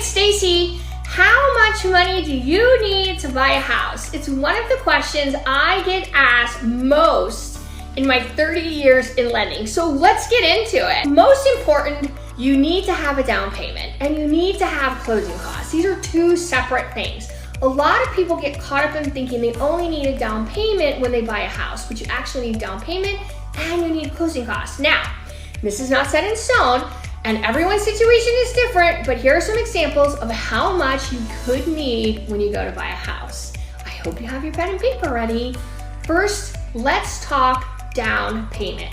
it's Stacy. How much money do you need to buy a house? It's one of the questions I get asked most in my 30 years in lending. So let's get into it. Most important, you need to have a down payment and you need to have closing costs. These are two separate things. A lot of people get caught up in thinking they only need a down payment when they buy a house, but you actually need down payment and you need closing costs. Now, this is not set in stone and everyone's situation is different, but here are some examples of how much you could need when you go to buy a house. I hope you have your pen and paper ready. First, let's talk down payment.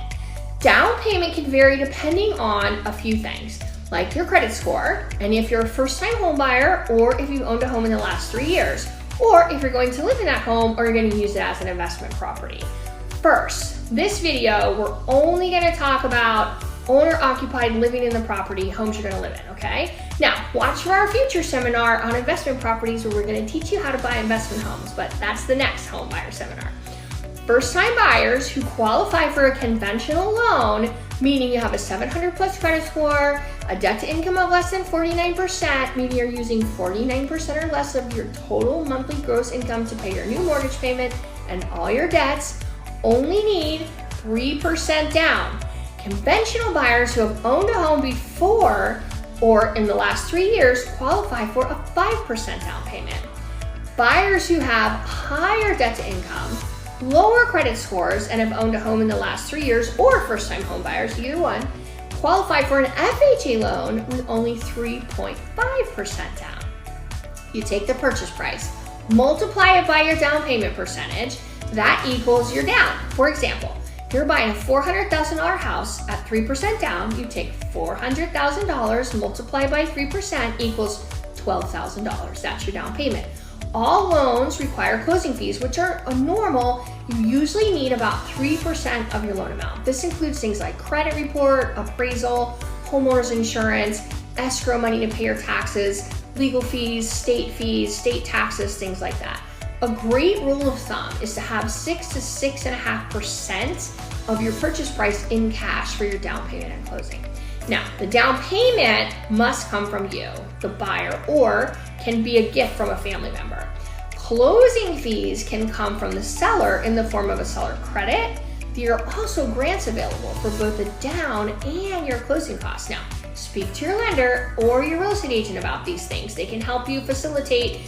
Down payment can vary depending on a few things, like your credit score, and if you're a first-time home buyer, or if you've owned a home in the last 3 years, or if you're going to live in that home, or you're going to use it as an investment property. First, this video, we're only going to talk about owner-occupied living in the property, homes you're gonna live in, okay? Now, watch for our future seminar on investment properties where we're gonna teach you how to buy investment homes, but that's the next home buyer seminar. First-time buyers who qualify for a conventional loan, meaning you have a 700 plus credit score, a debt to income of less than 49%, meaning you're using 49% or less of your total monthly gross income to pay your new mortgage payment and all your debts, only need 3% down. Conventional buyers who have owned a home before or in the last 3 years qualify for a 5% down payment. Buyers who have higher debt to income, lower credit scores, and have owned a home in the last 3 years, or first-time home buyers, either one, qualify for an FHA loan with only 3.5% down. You take the purchase price, multiply it by your down payment percentage, that equals your down. For example, if you're buying a $400,000 house at 3% down, you take $400,000 multiplied by 3% equals $12,000. That's your down payment. All loans require closing fees, which are normal. You usually need about 3% of your loan amount. This includes things like credit report, appraisal, homeowner's insurance, escrow money to pay your taxes, legal fees, state taxes, things like that. A great rule of thumb is to have 6 to 6.5% of your purchase price in cash for your down payment and closing. Now, the down payment must come from you, the buyer, or can be a gift from a family member. Closing fees can come from the seller in the form of a seller credit. There are also grants available for both the down and your closing costs. Now, speak to your lender or your real estate agent about these things. They can help you facilitate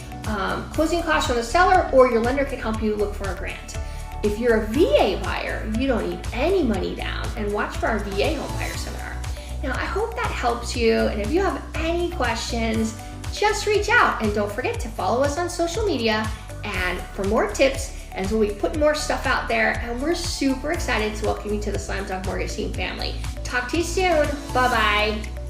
closing costs from the seller, or your lender can help you look for a grant. If you're a VA buyer, you don't need any money down, and watch for our VA home buyer seminar. Now, I hope that helps you, and if you have any questions, just reach out, and don't forget to follow us on social media and for more tips, and so we put more stuff out there, and we're super excited to welcome you to the Slam Dunk Mortgage Team family. Talk to you soon. Bye-bye.